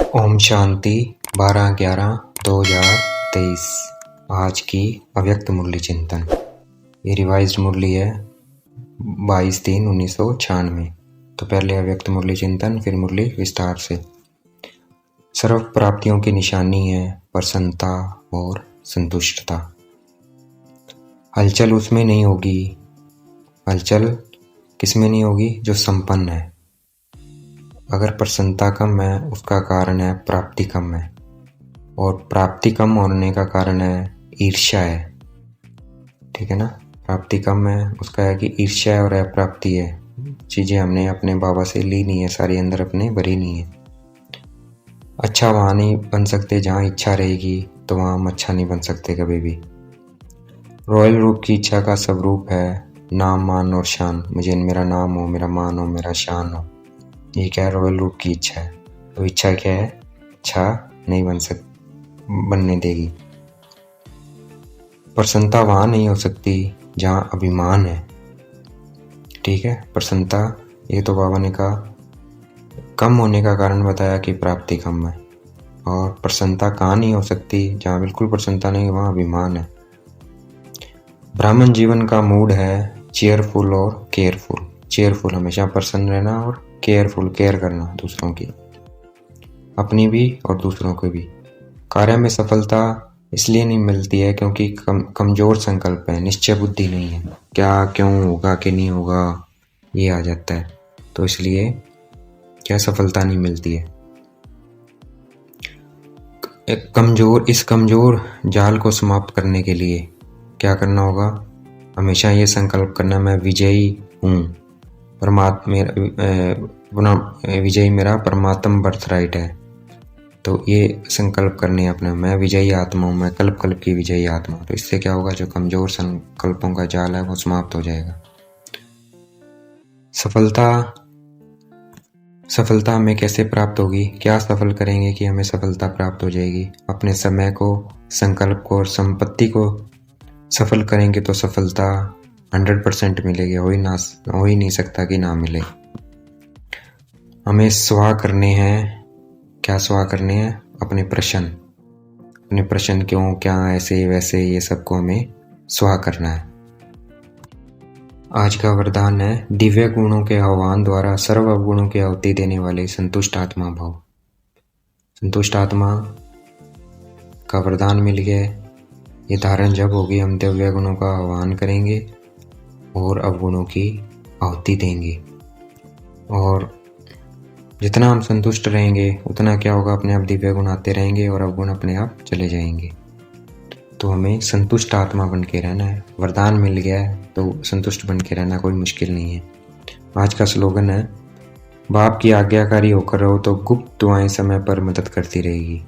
ओम शांति 12/11/2023। आज की अव्यक्त मुरली चिंतन। ये रिवाइज्ड मुरली है 22/3/1996। तो पहले अव्यक्त मुरली चिंतन, फिर मुरली विस्तार से। सर्व प्राप्तियों की निशानी है प्रसन्नता और संतुष्टता। हलचल उसमें नहीं होगी। हलचल किसमें नहीं होगी? जो संपन्न है। अगर प्रसन्नता कम है, उसका कारण है प्राप्ति कम है, और प्राप्ति कम होने का कारण है ईर्ष्या है। ठीक है ना? प्राप्ति कम है, उसका है कि ईर्ष्या है और अप्राप्ति है। चीज़ें हमने अपने बाबा से ली नहीं है, सारी अंदर अपने भरी नहीं है। अच्छा वहाँ नहीं बन सकते जहाँ इच्छा रहेगी, तो वहाँ हम अच्छा नहीं बन सकते कभी भी। रॉयल रूप की इच्छा का सब रूप है नाम, मान और शान। मुझे मेरा नाम हो, मेरा मान हो, मेरा शान हो। ये क्या है? रॉयल रूप की इच्छा है। तो इच्छा क्या है? अच्छा नहीं बनने देगी। प्रसन्नता वहाँ नहीं हो सकती जहाँ अभिमान है। ठीक है? प्रसन्नता, ये तो बाबा ने कहा कम होने का कारण बताया कि प्राप्ति कम है। और प्रसन्नता कहाँ नहीं हो सकती? जहाँ बिल्कुल प्रसन्नता नहीं, वहाँ अभिमान है। ब्राह्मण जीवन का मूड है चेयरफुल और केयरफुल। चेयरफुल, हमेशा प्रसन्न रहना, और केयरफुल, केयर करना दूसरों की, अपनी भी और दूसरों को भी। कार्य में सफलता इसलिए नहीं मिलती है क्योंकि कमजोर संकल्प है, निश्चय बुद्धि नहीं है। क्या, क्यों होगा कि नहीं होगा, ये आ जाता है। तो इसलिए क्या सफलता नहीं मिलती है। इस कमजोर जाल को समाप्त करने के लिए क्या करना होगा? हमेशा ये संकल्प करना, मैं विजयी हूँ। विजयी मेरा परमात्म बर्थ राइट है। तो ये संकल्प करने अपने, मैं विजयी आत्मा हूँ, मैं कल्प कल्प की विजयी आत्मा। तो इससे क्या होगा? जो कमजोर संकल्पों का जाल है वो समाप्त हो जाएगा। सफलता हमें कैसे प्राप्त होगी? क्या सफल करेंगे कि हमें सफलता प्राप्त हो जाएगी? अपने समय को, संकल्प को और संपत्ति को सफल करेंगे तो सफलता 100% मिलेगी। हो ही नहीं सकता कि ना मिले। हमें स्वाह करने हैं। क्या स्वाह करने हैं? अपने प्रश्न क्यों, क्या, ऐसे वैसे, ये सबको हमें स्वाह करना है। आज का वरदान है दिव्य गुणों के आह्वान द्वारा सर्व अवगुणों की आहुति देने वाले संतुष्ट आत्मा भाव। संतुष्ट आत्मा का वरदान मिल गया। ये धारण जब होगी, हम दिव्य गुणों का आह्वान करेंगे और अवगुणों की आहुति देंगे। और जितना हम संतुष्ट रहेंगे उतना क्या होगा? अपने आप दिव्य गुण आते रहेंगे और अवगुण अपने आप चले जाएंगे। तो हमें संतुष्ट आत्मा बन के रहना है। वरदान मिल गया है तो संतुष्ट बन के रहना कोई मुश्किल नहीं है। आज का स्लोगन है बाप की आज्ञाकारी होकर रहो तो गुप्त दुआएं समय पर मदद करती रहेगी।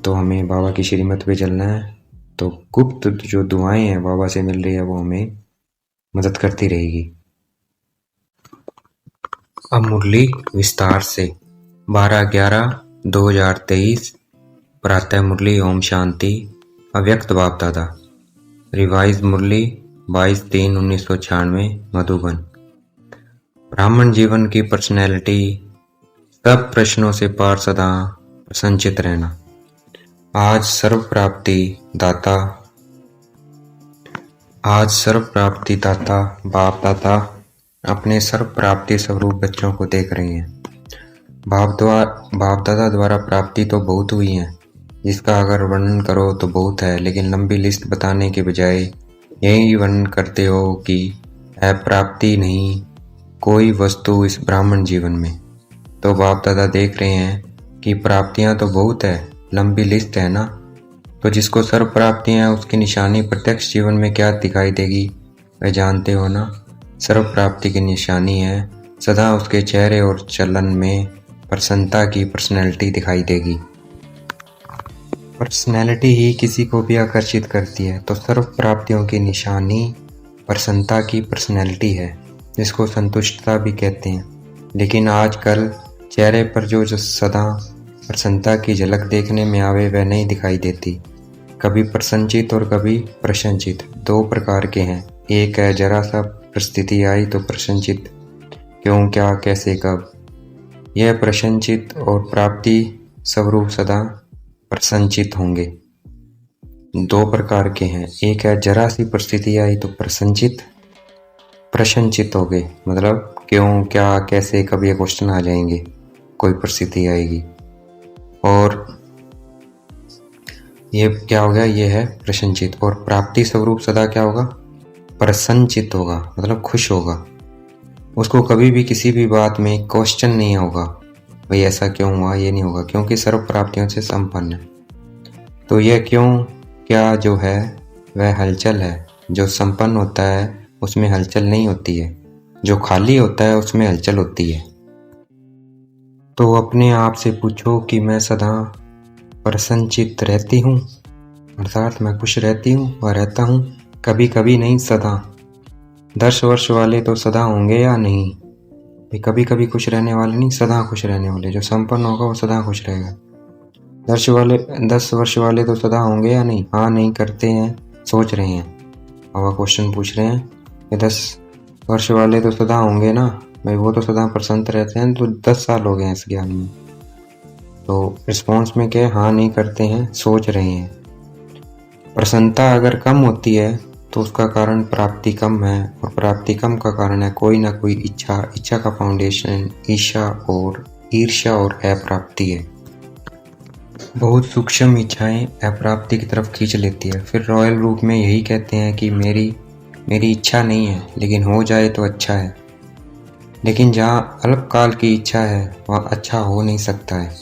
तो हमें बाबा की श्रीमत पे चलना है, तो गुप्त जो दुआएं हैं बाबा से मिल रही है वो हमें मदद करती रहेगी। अब मुरली विस्तार से 12/11/2023 प्रातः मुरली ओम शांति अव्यक्त बाप दादा। रिवाइज मुरली 22/3/1996 मधुबन। ब्राह्मण जीवन की पर्सनैलिटी, सब प्रश्नों से पार सदा प्रसन्नचित रहना। आज सर्व प्राप्ति दाता बाप दादा अपने सर्व प्राप्ति स्वरूप बच्चों को देख रहे हैं। बाप दादा द्वारा प्राप्ति तो बहुत हुई है, जिसका अगर वर्णन करो तो बहुत है, लेकिन लंबी लिस्ट बताने के बजाय यही वर्णन करते हो कि है प्राप्ति नहीं कोई वस्तु इस ब्राह्मण जीवन में। तो बाप दादा देख रहे हैं कि प्राप्तियां तो बहुत है, लंबी लिस्ट है ना। तो जिसको सर्व प्राप्तियां हैं उसकी निशानी प्रत्यक्ष जीवन में क्या दिखाई देगी, वह जानते हो ना। सर्व प्राप्ति की निशानी है सदा उसके चेहरे और चलन में प्रसन्नता की पर्सनैलिटी दिखाई देगी। पर्सनैलिटी ही किसी को भी आकर्षित करती है। तो सर्व प्राप्तियों की निशानी प्रसन्नता की पर्सनैलिटी है, जिसको संतुष्टता भी कहते हैं। लेकिन आजकल चेहरे पर जो सदा प्रसन्नता की झलक देखने में आवे वह नहीं दिखाई देती। कभी प्रसन्नचित और कभी प्रशंसित, दो प्रकार के हैं। एक है जरा सा परिस्थिति आई तो प्रशंसित, क्यों, क्या, कैसे, कब। यह प्रशंसित और प्राप्ति स्वरूप सदा प्रसन्नचित्त होंगे। दो प्रकार के हैं, एक है जरा सी परिस्थिति आई तो प्रसन्नचित्त हो गए, मतलब क्यों, क्या, कैसे, कब ये क्वेश्चन आ जाएंगे, कोई परिस्थिति आएगी। और ये क्या हो गया, ये है प्रसन्नचित्त। और प्राप्ति स्वरूप सदा क्या होगा, प्रसन्नचित्त होगा, मतलब खुश होगा। उसको कभी भी किसी भी बात में क्वेश्चन नहीं होगा, भाई ऐसा क्यों हुआ, ये नहीं होगा, क्योंकि सर्व प्राप्तियों से संपन्न है। तो यह क्यों क्या जो है वह हलचल है। जो संपन्न होता है उसमें हलचल नहीं होती है, जो खाली होता है उसमें हलचल होती है। तो अपने आप से पूछो कि मैं सदा प्रसन्नचित्त रहती हूँ, अर्थात मैं खुश रहती हूँ व रहता हूँ, कभी कभी नहीं सदा। 10 वर्ष वाले तो सदा होंगे या नहीं, भाई कभी कभी खुश रहने वाले नहीं, सदा खुश रहने वाले। जो संपन्न होगा वो सदा खुश रहेगा। 10 वर्ष वाले तो सदा होंगे या नहीं, हाँ नहीं करते हैं, सोच रहे हैं। अब आप क्वेश्चन पूछ रहे हैं कि 10 वर्ष वाले तो सदा होंगे ना, भाई वो तो सदा प्रसन्न रहते हैं, तो 10 साल हो गए हैं इस ज्ञान में। तो रिस्पॉन्स में क्या, हाँ नहीं करते हैं, सोच रहे हैं। प्रसन्नता अगर कम होती है तो उसका कारण प्राप्ति कम है, और प्राप्ति कम का कारण है कोई ना कोई इच्छा का फाउंडेशन ईर्ष्या और अप्राप्ति है। बहुत सूक्ष्म इच्छाएं अप्राप्ति की तरफ खींच लेती है। फिर रॉयल रूप में यही कहते हैं कि मेरी इच्छा नहीं है, लेकिन हो जाए तो अच्छा है। लेकिन जहाँ अल्पकाल की इच्छा है वहाँ अच्छा हो नहीं सकता है।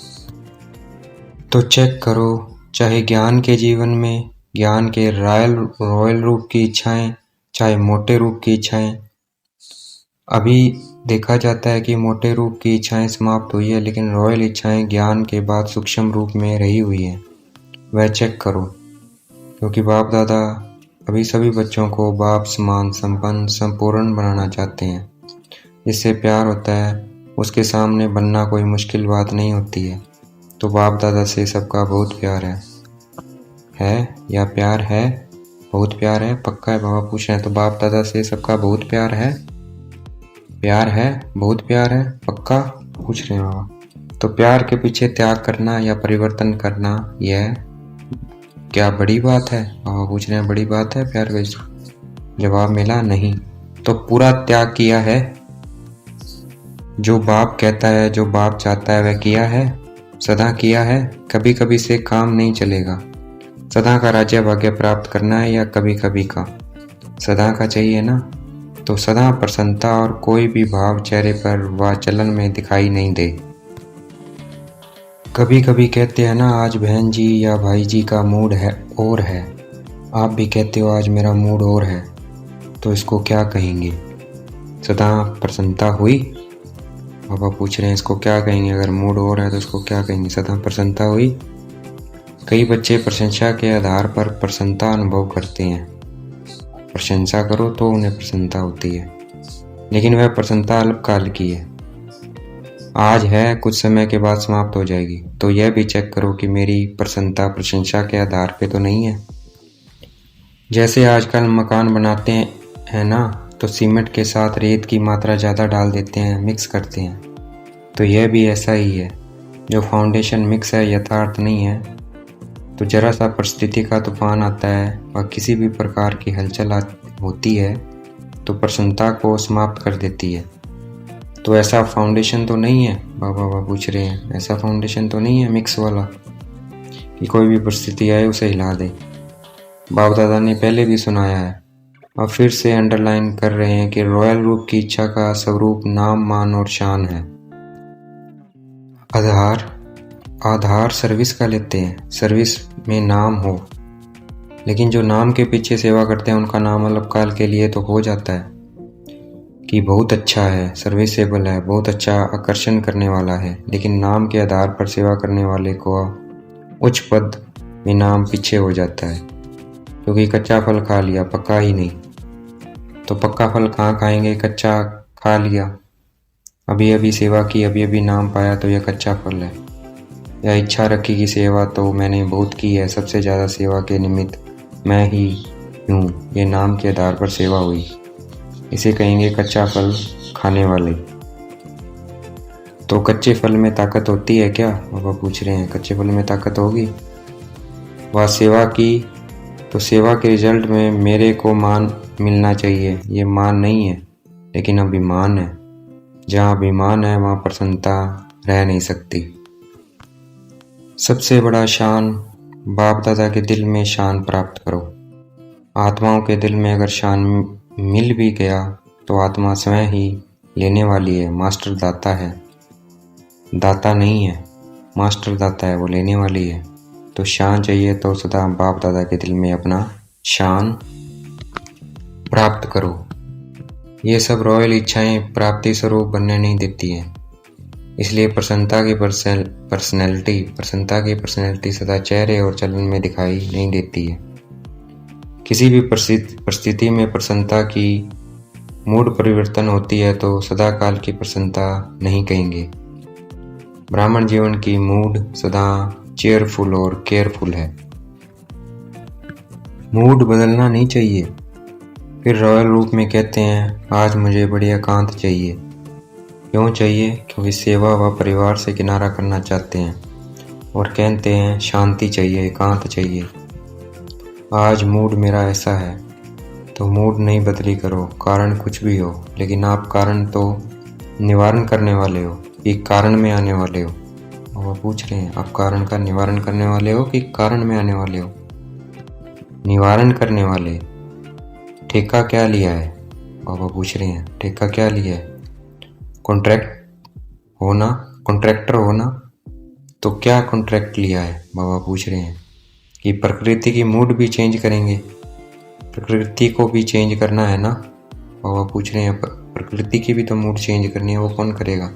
तो चेक करो, चाहे ज्ञान के जीवन में ज्ञान के रॉयल रूप की इच्छाएं, चाहे मोटे रूप की इच्छाएं, अभी देखा जाता है कि मोटे रूप की इच्छाएं समाप्त हुई है, लेकिन रॉयल इच्छाएं ज्ञान के बाद सूक्ष्म रूप में रही हुई हैं। वह चेक करो, क्योंकि बाप दादा अभी सभी बच्चों को बाप समान संपन्न संपूर्ण बनाना चाहते हैं। जिससे प्यार होता है उसके सामने बनना कोई मुश्किल बात नहीं होती है। तो बाप दादा से सबका बहुत प्यार है या प्यार है, बहुत प्यार है, पक्का है? बाबा पूछ रहे हैं। तो बाप दादा से सबका बहुत प्यार है, बहुत प्यार है, पक्का? पूछ रहे हैं बाबा। तो प्यार के पीछे त्याग करना या परिवर्तन करना, यह क्या बड़ी बात है? बाबा पूछ रहे हैं, बड़ी बात है प्यार का? जवाब मिला नहीं। तो पूरा त्याग किया है, जो बाप कहता है, जो बाप चाहता है वह किया है, सदा किया है। कभी कभी से काम नहीं चलेगा। सदा का राज्य भाग्य प्राप्त करना है या कभी कभी का? सदा का चाहिए ना। तो सदा प्रसन्नता और कोई भी भाव चेहरे पर व चलन में दिखाई नहीं दे। कभी कभी कहते हैं ना, आज बहन जी या भाई जी का मूड है और है, आप भी कहते हो आज मेरा मूड और है, तो इसको क्या कहेंगे? सदा प्रसन्नता हुई? बाबा पूछ रहे हैं इसको क्या कहेंगे? अगर मूड और है तो इसको क्या कहेंगे? सदा प्रसन्नता हुई? कई बच्चे प्रशंसा के आधार पर प्रसन्नता अनुभव करते हैं। प्रशंसा करो तो उन्हें प्रसन्नता होती है, लेकिन वह प्रसन्नता अल्पकाल की है, आज है, कुछ समय के बाद समाप्त हो जाएगी। तो यह भी चेक करो कि मेरी प्रसन्नता प्रशंसा के आधार पे तो नहीं है। जैसे आजकल मकान बनाते हैं ना, तो सीमेंट के साथ रेत की मात्रा ज़्यादा डाल देते हैं, मिक्स करते हैं। तो यह भी ऐसा ही है, जो फाउंडेशन मिक्स है, यथार्थ नहीं है। तो जरा सा परिस्थिति का तूफान आता है और किसी भी प्रकार की हलचल होती है तो प्रसन्नता को समाप्त कर देती है। तो ऐसा फाउंडेशन तो नहीं है? बाबा पूछ रहे हैं, ऐसा फाउंडेशन तो नहीं है मिक्स वाला कि कोई भी परिस्थिति आए उसे हिला दे। बाप दादा ने पहले भी सुनाया है, अब फिर से अंडरलाइन कर रहे हैं कि रॉयल रूप की इच्छा का स्वरूप नाम, मान और शान है। आधार सर्विस का लेते हैं, सर्विस में नाम हो, लेकिन जो नाम के पीछे सेवा करते हैं उनका नाम अल्पकाल के लिए तो हो जाता है कि बहुत अच्छा है, सर्विसेबल है, बहुत अच्छा आकर्षण करने वाला है, लेकिन नाम के आधार पर सेवा करने वाले को उच्च पद में नाम पीछे हो जाता है, क्योंकि कच्चा फल खा लिया, पक्का ही नहीं। तो पक्का फल कहाँ खाएंगे? कच्चा खा लिया, अभी अभी सेवा की, अभी अभी नाम पाया, तो यह कच्चा फल है। या इच्छा रखी कि सेवा तो मैंने बहुत की है, सबसे ज़्यादा सेवा के निमित्त मैं ही हूँ, ये नाम के आधार पर सेवा हुई, इसे कहेंगे कच्चा फल खाने वाले। तो कच्चे फल में ताकत होती है क्या? बाबा पूछ रहे हैं, कच्चे फल में ताकत होगी? वह सेवा की तो सेवा के रिजल्ट में मेरे को मान मिलना चाहिए। ये मान नहीं है, लेकिन अभिमान है। जहाँ अभिमान है वहाँ प्रसन्नता रह नहीं सकती। सबसे बड़ा शान बाप दादा के दिल में शान प्राप्त करो। आत्माओं के दिल में अगर शान मिल भी गया तो आत्मा स्वयं ही लेने वाली है। मास्टर दाता है, दाता नहीं है। मास्टर दाता है, वो लेने वाली है। तो शान चाहिए तो सदा बाप दादा के दिल में अपना शान प्राप्त करो। ये सब रॉयल इच्छाएं प्राप्ति स्वरूप बनने नहीं देती हैं। इसलिए प्रसन्नता की पर्सनैलिटी सदा चेहरे और चलन में दिखाई नहीं देती है। किसी भी परिस्थिति में प्रसन्नता की मूड परिवर्तन होती है तो सदा काल की प्रसन्नता नहीं कहेंगे। ब्राह्मण जीवन की मूड सदा चेयरफुल और केयरफुल है। मूड बदलना नहीं चाहिए। फिर रॉयल रूप में कहते हैं, आज मुझे बड़ी एकांत चाहिए। क्यों चाहिए? क्योंकि सेवा व परिवार से किनारा करना चाहते हैं। और कहते हैं शांति चाहिए, एकांत चाहिए। आज मूड मेरा ऐसा है, तो मूड नहीं बदली करो, कारण कुछ भी हो, लेकिन आप कारण तो निवारण करने वाले हो कि कारण में आने वाले हो? और वो पूछ रहे हैं, आप कारण का निवारण करने वाले हो कि कारण में आने वाले हो? निवारण करने वाले। ठेका क्या लिया है? बाबा पूछ रहे हैं, ठेका क्या लिया है? कॉन्ट्रैक्टर होना। तो क्या कॉन्ट्रैक्ट लिया है? बाबा पूछ रहे हैं कि प्रकृति की मूड भी चेंज करेंगे। प्रकृति को भी चेंज करना है ना? बाबा पूछ रहे हैं, प्रकृति की भी तो मूड चेंज करनी है, वो कौन करेगा?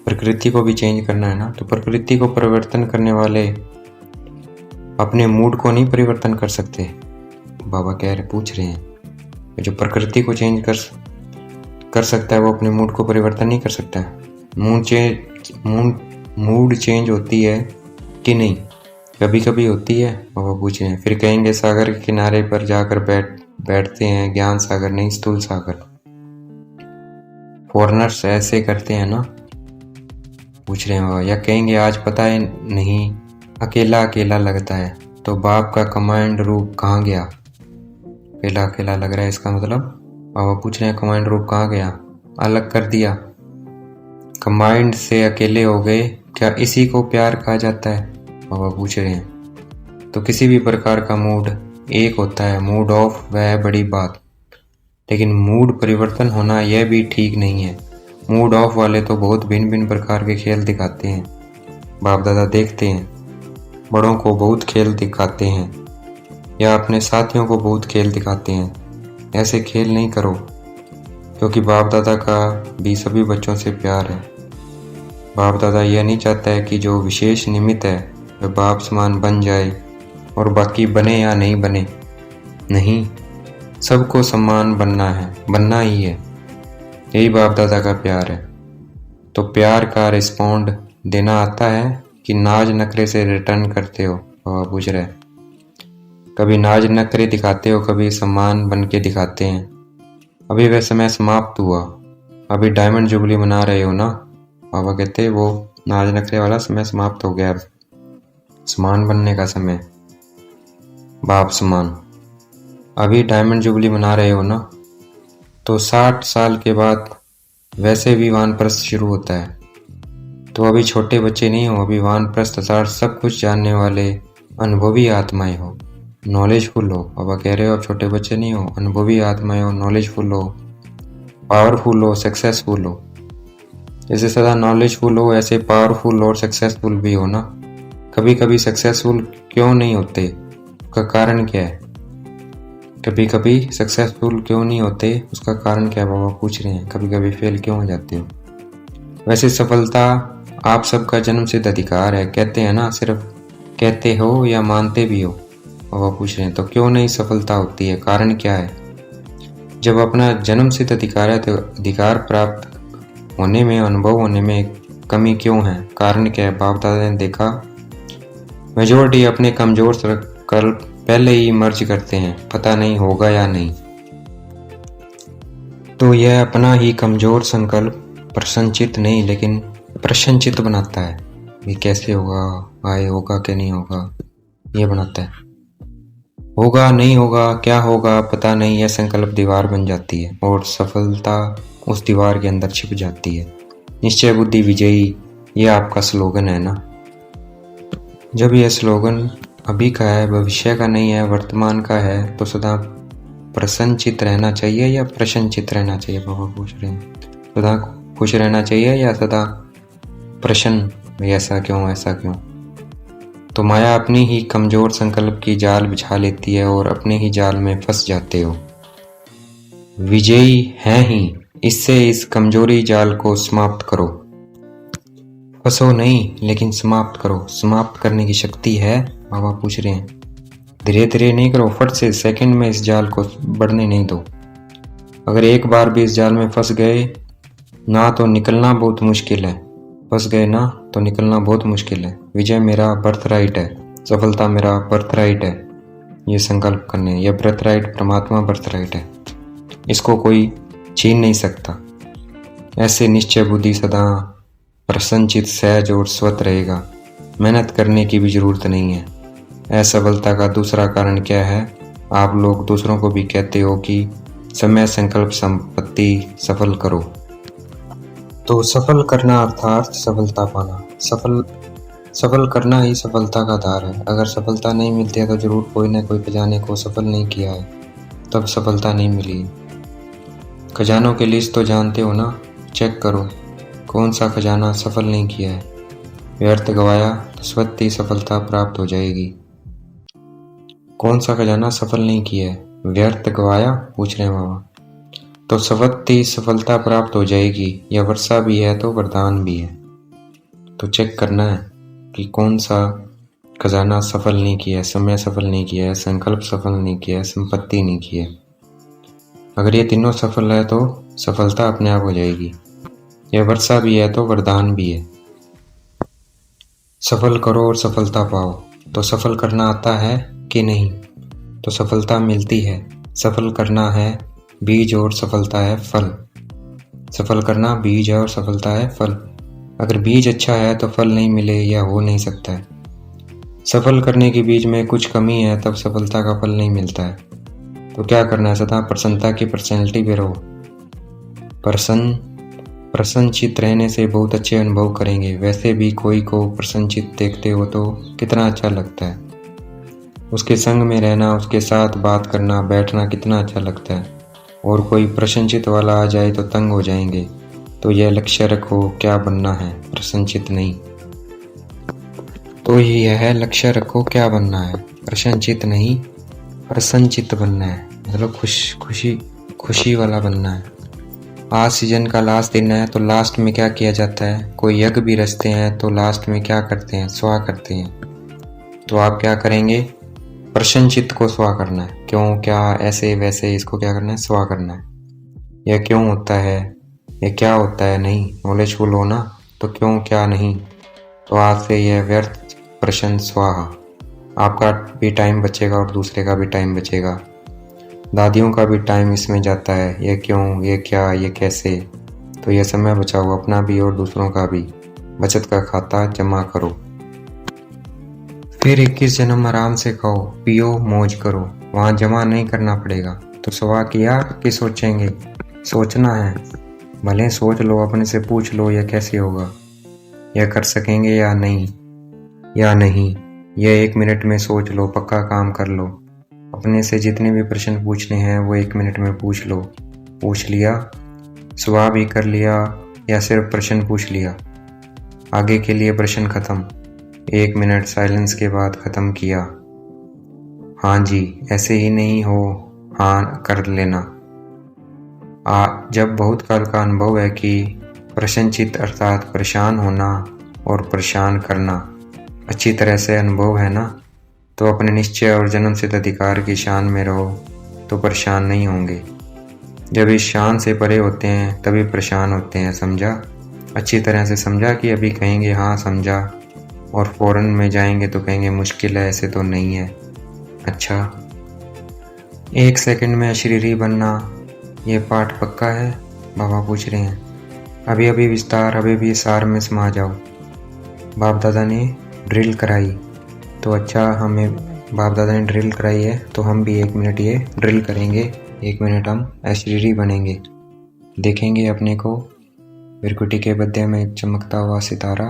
प्रकृति को भी चेंज करना है ना? तो प्रकृति को परिवर्तन करने वाले अपने मूड को नहीं परिवर्तन कर सकते? बाबा पूछ रहे हैं, जो प्रकृति को चेंज कर सकता है वो अपने मूड को परिवर्तन नहीं कर सकता है। मूड चेंज होती है कि नहीं? कभी कभी होती है। बाबा पूछ रहे हैं, फिर कहेंगे सागर के किनारे पर जाकर बैठते हैं, ज्ञान सागर नहीं स्थूल सागर। फॉरेनर्स ऐसे करते हैं ना? पूछ रहे हैं बाबा। या कहेंगे आज पता है नहीं, अकेला अकेला लगता है, तो बाप का कमांड रूप कहाँ गया? अकेला अकेला लग रहा है, इसका मतलब बाबा पूछ रहे हैं कमांड रूप कहाँ गया? अलग कर दिया, कमांड से अकेले हो गए। क्या इसी को प्यार कहा जाता है? बाबा पूछ रहे हैं। तो किसी भी प्रकार का मूड एक होता है, मूड ऑफ वह बड़ी बात, लेकिन मूड परिवर्तन होना यह भी ठीक नहीं है। मूड ऑफ वाले तो बहुत भिन्न भिन्न प्रकार के खेल दिखाते हैं। बाप दादा देखते हैं, बड़ों को बहुत खेल दिखाते हैं या अपने साथियों को बहुत खेल दिखाते हैं। ऐसे खेल नहीं करो, क्योंकि बाप दादा का भी सभी बच्चों से प्यार है। बाप दादा यह नहीं चाहता है कि जो विशेष निमित्त है वह बाप समान बन जाए और बाकी बने या नहीं बने। नहीं, सबको समान बनना है, बनना ही है। यही बाप दादा का प्यार है। तो प्यार का रिस्पॉन्ड देना आता है कि नाज नखरे से रिटर्न करते हो? बाबा पूछ रहे हैं। कभी नाज नखरे दिखाते हो, कभी सम्मान बन के दिखाते हैं। अभी वह समय समाप्त हुआ, अभी डायमंड जुबली मना रहे हो ना? बाबा कहते वो नाज नखरे वाला समय समाप्त हो गया, अब समान बनने का समय। बाप समान, अभी डायमंड जुबली मना रहे हो ना? तो 60 साल के बाद वैसे भी वानप्रस्थ शुरू होता है। तो अभी छोटे बच्चे नहीं हो, अभी वानप्रस्थ अर्थात सब कुछ जानने वाले अनुभवी आत्माएं हो, नॉलेजफुल हो। बाबा कह रहे हो अब छोटे बच्चे नहीं हो, अनुभवी आत्माएं हो, नॉलेजफुल हो, पावरफुल हो, सक्सेसफुल हो। जैसे सदा नॉलेजफुल हो ऐसे पावरफुल और सक्सेसफुल भी हो ना। कभी कभी सक्सेसफुल क्यों नहीं होते, उसका कारण क्या है? कभी कभी सक्सेसफुल क्यों नहीं होते, उसका कारण क्या है? बाबा पूछ रहे हैं, कभी कभी फेल क्यों हो जाते हो? वैसे सफलता आप सबका जन्म सिद्ध अधिकार है, कहते हैं ना, सिर्फ कहते हो या मानते भी हो? बाबा पूछ रहे हैं, तो क्यों नहीं सफलता होती है, कारण क्या है? जब अपना जन्म सिद्ध अधिकार है तो अधिकार प्राप्त होने में, अनुभव होने में कमी क्यों है, कारण क्या है? बाप दादा ने देखा मेजोरिटी अपने कमजोर सर्कल पहले ही मर्ज करते हैं, पता नहीं होगा या नहीं। तो यह अपना ही कमजोर संकल्प प्रसन्नचित्त नहीं लेकिन प्रश्नचित्त बनाता है। ये कैसे होगा, आए होगा कि नहीं होगा, ये बनाता है। होगा नहीं होगा, क्या होगा पता नहीं, यह संकल्प दीवार बन जाती है और सफलता उस दीवार के अंदर छिप जाती है। निश्चय बुद्धि विजयी, ये आपका स्लोगन है ना। जब यह स्लोगन अभी का है, भविष्य का नहीं है, वर्तमान का है, तो सदा प्रसन्नचित्त रहना चाहिए या प्रसन्नचित्त रहना चाहिए? बाबा पूछ रहे हैं। सदा खुश रहना चाहिए या सदा प्रसन्न? ऐसा क्यों, ऐसा क्यों? तो माया अपनी ही कमजोर संकल्प की जाल बिछा लेती है और अपने ही जाल में फंस जाते हो। विजयी हैं ही, इससे इस कमजोरी जाल को समाप्त करो। फंसो नहीं लेकिन समाप्त करो। समाप्त करने की शक्ति है, बाबा पूछ रहे हैं। धीरे धीरे नहीं करो, फट से सेकंड में इस जाल को बढ़ने नहीं दो। अगर एक बार भी इस जाल में फंस गए ना तो निकलना बहुत मुश्किल है। फंस गए ना तो निकलना बहुत मुश्किल है। विजय मेरा बर्थ राइट है, सफलता मेरा बर्थ राइट है। ये संकल्प करने, यह बर्थ राइट परमात्मा बर्थ राइट है, इसको कोई छीन नहीं सकता। ऐसे निश्चय बुद्धि सदा प्रसन्नचित्त, सहज और स्वत रहेगा। मेहनत करने की भी जरूरत नहीं है। असफलता का दूसरा कारण क्या है? आप लोग दूसरों को भी कहते हो कि समय, संकल्प, संपत्ति सफल करो। तो सफल करना अर्थात सफलता पाना। सफल करना ही सफलता का आधार है। अगर सफलता नहीं मिलती है तो जरूर कोई न कोई खजाने को सफल नहीं किया है, तब सफलता नहीं मिली। खजानों की लिस्ट तो जानते हो ना, चेक करो कौन सा खजाना सफल नहीं किया है। व्यर्थ गवाया तो स्वतः ही सफलता प्राप्त हो जाएगी। कौन सा खजाना सफल नहीं किया है? व्यर्थ गवाया, पूछ रहे हैं बाबा। तो स्वतः ही सफलता प्राप्त हो जाएगी। यह वर्षा भी है तो वरदान भी है। तो चेक करना है कि कौन सा खजाना सफल नहीं किया है। समय सफल नहीं किया है, संकल्प सफल नहीं किया है, संपत्ति नहीं की है। अगर ये तीनों सफल है तो सफलता अपने आप हो जाएगी। यह वर्षा भी है तो वरदान भी है। सफल करो और सफलता पाओ। तो सफल करना आता है कि नहीं? तो सफलता मिलती है। सफल करना है बीज और सफलता है फल। सफल करना बीज है और सफलता है फल। अगर बीज अच्छा है तो फल नहीं मिले या हो नहीं सकता है। सफल करने के बीज में कुछ कमी है तब सफलता का फल नहीं मिलता है। तो क्या करना है? सदा प्रसन्नता की पर्सनैलिटी पे रहो। प्रसन्नचित्त रहने से बहुत अच्छे अनुभव करेंगे। वैसे भी कोई को प्रसन्नचित्त देखते हो तो कितना अच्छा लगता है। उसके संग में रहना, उसके साथ बात करना, बैठना कितना अच्छा लगता है। और कोई प्रसन्नचित्त वाला आ जाए तो तंग हो जाएंगे। तो यह लक्ष्य रखो, क्या बनना है, प्रसन्नचित्त नहीं। तो यह है लक्ष्य रखो, क्या बनना है, प्रसन्नचित्त नहीं, प्रसन्नचित्त बनना है। मतलब खुशी वाला बनना है। आज सीजन का लास्ट दिन है तो लास्ट में क्या किया जाता है? कोई यज्ञ भी रचते हैं तो लास्ट में क्या करते हैं? स्वाह करते हैं। तो आप क्या करेंगे? प्रसन्नचित्त को स्वाह करना है। क्यों, क्या, ऐसे वैसे, इसको क्या करना है? स्वाह करना है। यह क्यों होता है, यह क्या होता है, नहीं नॉलेजफुल हो ना, तो क्यों, क्या, नहीं। तो आज से यह व्यर्थ प्रश्न स्वाहा। आपका भी टाइम बचेगा और दूसरे का भी टाइम बचेगा। दादियों का भी टाइम इसमें जाता है। ये क्यों, ये क्या, ये कैसे। तो यह समय बचाओ, अपना भी और दूसरों का भी। बचत का खाता जमा करो। फिर 21 जन्म आराम से खाओ, पियो, मौज करो। वहाँ जमा नहीं करना पड़ेगा। तो सवाल किया कि सोचेंगे? सोचना है। भले सोच लो, अपने से पूछ लो यह कैसे होगा, यह कर सकेंगे या नहीं। यह 1 मिनट में सोच लो, पक्का काम कर लो। अपने से जितने भी प्रश्न पूछने हैं वो 1 मिनट में पूछ लो। पूछ लिया, सवाल भी कर लिया या सिर्फ प्रश्न पूछ लिया, आगे के लिए प्रश्न खत्म। 1 मिनट साइलेंस के बाद खत्म किया। हाँ जी, ऐसे ही नहीं हो, हाँ कर लेना। जब बहुत काल का अनुभव है कि प्रसन्नचित्त अर्थात परेशान होना और परेशान करना अच्छी तरह से अनुभव है ना, तो अपने निश्चय और जन्म सिद्ध अधिकार की शान में रहो तो परेशान नहीं होंगे। जब इस शान से परे होते हैं तभी परेशान होते हैं, समझा? अच्छी तरह से समझा कि अभी कहेंगे हाँ समझा और फौरन में जाएंगे तो कहेंगे मुश्किल है, ऐसे तो नहीं है। अच्छा, 1 सेकंड में अशरीरी बनना, ये पाठ पक्का है? बाबा पूछ रहे हैं। अभी अभी विस्तार, अभी भी सार में समा जाओ। बाप दादा ने ड्रिल कराई तो अच्छा, हमें बाप दादा ने ड्रिल कराई है तो हम भी 1 मिनट ये ड्रिल करेंगे। 1 मिनट हम अशरीरी बनेंगे, देखेंगे अपने को विरकुटी के बद्दे में चमकता हुआ सितारा,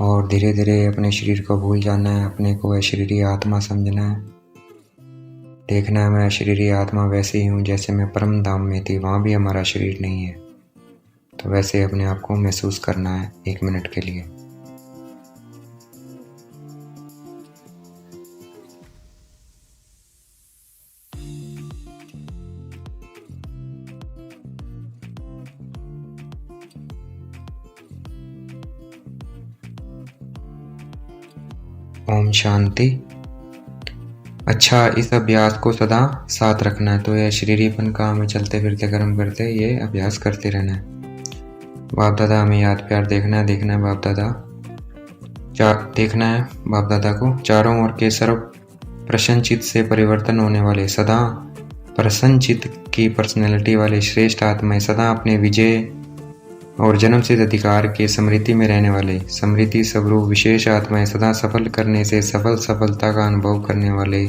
और धीरे धीरे अपने शरीर को भूल जाना है, अपने को अशरीरी आत्मा समझना है। देखना है मैं अशरीरी आत्मा वैसे ही हूँ जैसे मैं परम धाम में थी, वहाँ भी हमारा शरीर नहीं है। तो वैसे अपने आप को महसूस करना है 1 मिनट के लिए। ओम शांति। अच्छा, इस अभ्यास को सदा साथ रखना है। तो ये शरीरीपन का हमें चलते फिरते कर्म करते ये अभ्यास करते रहना है। बाप दादा हमें याद प्यार देखना है बाप दादा, देखना है बाप दादा को चारों ओर के सर्व प्रसन्नचित से परिवर्तन होने वाले, सदा प्रसन्नचित की पर्सनैलिटी वाले श्रेष्ठ आत्माएं, सदा अपने विजय और जन्म सिद्ध अधिकार के समृद्धि में रहने वाले समृद्धि स्वरूप विशेष आत्माएं, सदा सफल करने से सफलता का अनुभव करने वाले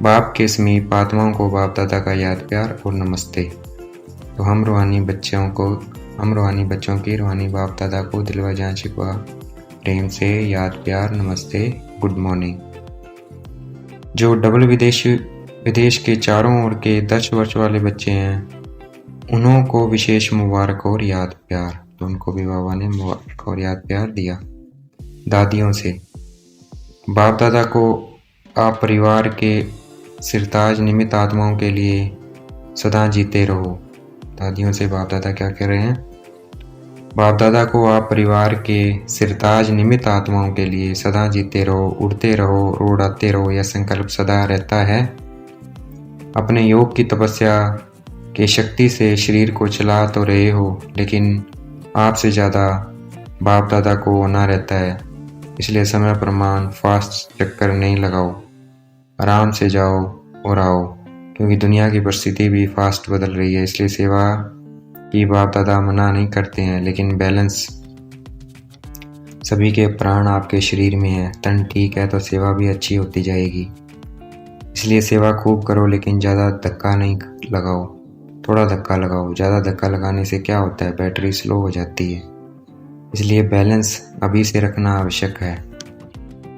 बाप के समीप आत्माओं को बाप दादा का याद प्यार और नमस्ते। तो हम रूहानी बच्चों की रूहानी बाप दादा को दिलवा जान छिपा प्रेम से याद प्यार नमस्ते, गुड मॉर्निंग। जो डबल विदेश के चारों ओर के 10 वर्ष वाले बच्चे हैं, उन्हों को विशेष मुबारक और याद प्यार। तो उनको भी बाबा ने मुबारक और याद प्यार दिया। दादियों से बाप दादा को आप परिवार के सिरताज निमित्त आत्माओं के लिए सदा जीते रहो। दादियों से बाप दादा क्या कह रहे हैं? बाप दादा को आप परिवार के सिरताज निमित्त आत्माओं के लिए सदा जीते रहो, उड़ते रहो, उड़ाते रहो। यह संकल्प सदा रहता है। अपने योग की तपस्या के शक्ति से शरीर को चला तो रहे हो, लेकिन आपसे ज़्यादा बाप दादा को होना रहता है। इसलिए समय प्रमाण फास्ट चक्कर नहीं लगाओ, आराम से जाओ और आओ, क्योंकि दुनिया की परिस्थिति भी फास्ट बदल रही है। इसलिए सेवा की बाप दादा मना नहीं करते हैं, लेकिन बैलेंस, सभी के प्राण आपके शरीर में है, तन ठीक है तो सेवा भी अच्छी होती जाएगी। इसलिए सेवा खूब करो, लेकिन ज़्यादा धक्का नहीं लगाओ, थोड़ा धक्का लगाओ। ज़्यादा धक्का लगाने से क्या होता है, बैटरी स्लो हो जाती है। इसलिए बैलेंस अभी से रखना आवश्यक है।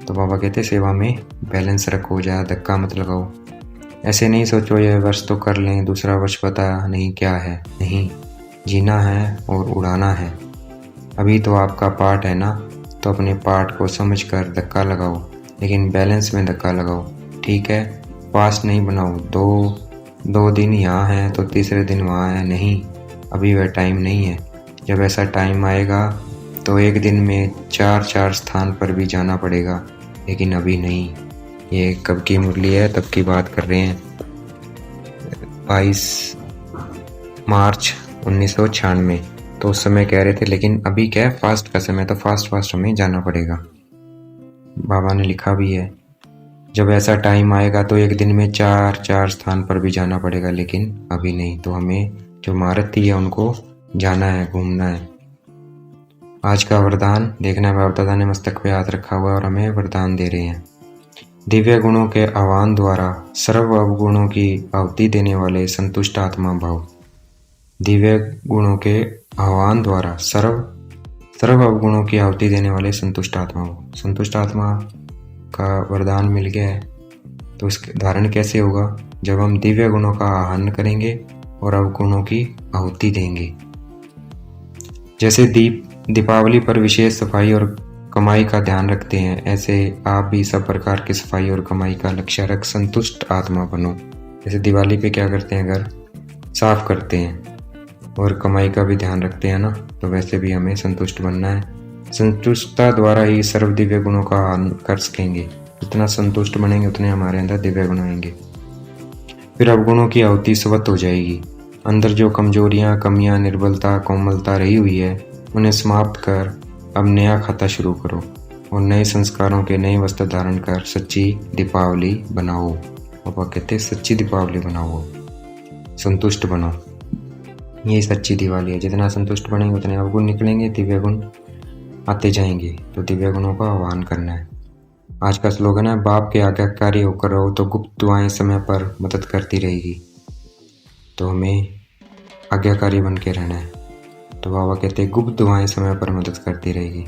तो बाबा कहते सेवा में बैलेंस रखो, ज़्यादा धक्का मत लगाओ। ऐसे नहीं सोचो यह वर्ष तो कर लें, दूसरा वर्ष पता नहीं क्या है। नहीं, जीना है और उड़ाना है। अभी तो आपका पार्ट है ना, तो अपने पार्ट को समझ कर धक्का लगाओ, लेकिन बैलेंस में धक्का लगाओ। ठीक है, फास्ट नहीं बनाओ। दो दिन यहाँ है तो तीसरे दिन वहाँ है, नहीं, अभी वह टाइम नहीं है। जब ऐसा टाइम आएगा तो एक दिन में 4 स्थान पर भी जाना पड़ेगा, लेकिन अभी नहीं। ये कब की मुरली है, तब की बात कर रहे हैं, 22 मार्च 1996। तो उस समय कह रहे थे, लेकिन अभी क्या है, फास्ट का समय, तो फास्ट हमें जाना पड़ेगा। बाबा ने लिखा भी है, जब ऐसा टाइम आएगा तो एक दिन में 4 स्थान पर भी जाना पड़ेगा, लेकिन अभी नहीं। तो हमें जो महारथी है उनको जाना है, घूमना है। आज का वरदान देखना है, बाप दादा ने मस्तक पे हाथ रखा हुआ और हमें वरदान दे रहे हैं। दिव्य गुणों के आह्वान द्वारा सर्व अवगुणों की आहुति देने वाले संतुष्ट आत्मा भाव। दिव्य गुणों के आह्वान द्वारा सर्व अवगुणों की आहुति देने वाले संतुष्ट आत्मा भाव। संतुष्ट आत्मा का वरदान मिल गया है, तो इसका धारण कैसे होगा? जब हम दिव्य गुणों का आह्वान करेंगे और अवगुणों की आहुति देंगे। जैसे दीपावली पर विशेष सफाई और कमाई का ध्यान रखते हैं, ऐसे आप भी सब प्रकार की सफाई और कमाई का लक्ष्य रख संतुष्ट आत्मा बनो। जैसे दिवाली पे क्या करते हैं, घर साफ करते हैं और कमाई का भी ध्यान रखते हैं ना, तो वैसे भी हमें संतुष्ट बनना है। संतुष्टता द्वारा ही सर्व दिव्य गुणों का आह्वान कर सकेंगे। जितना संतुष्ट बनेंगे उतने हमारे अंदर दिव्य गुण आएंगे। फिर अवगुणों की आहुति स्वत हो जाएगी। अंदर जो कमजोरियां, कमियां, निर्बलता, कोमलता रही हुई है, उन्हें समाप्त कर अब नया खाता शुरू करो और नए संस्कारों के नए वस्त्र धारण कर सच्ची दीपावली बनाओ। पापा कहते सच्ची दीपावली बनाओ, संतुष्ट बनो। यही सच्ची दिवाली है। जितना संतुष्ट बनेंगे उतने अवगुण निकलेंगे, दिव्य गुण आते जाएंगे। तो दिव्य गुणों का आह्वान करना है। आज का स्लोगन है, बाप के आज्ञाकारी होकर रहो तो गुप्त दुआएं समय पर मदद करती रहेगी। तो हमें आज्ञाकारी बन के रहना है। तो बाबा कहते हैं गुप्त दुआएं समय पर मदद करती रहेगी।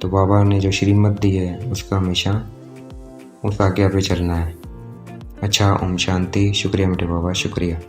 तो बाबा ने जो श्रीमत दी है उसका हमेशा उस आज्ञा पे चलना है। अच्छा, ओम शांति। शुक्रिया मेरे बाबा, शुक्रिया।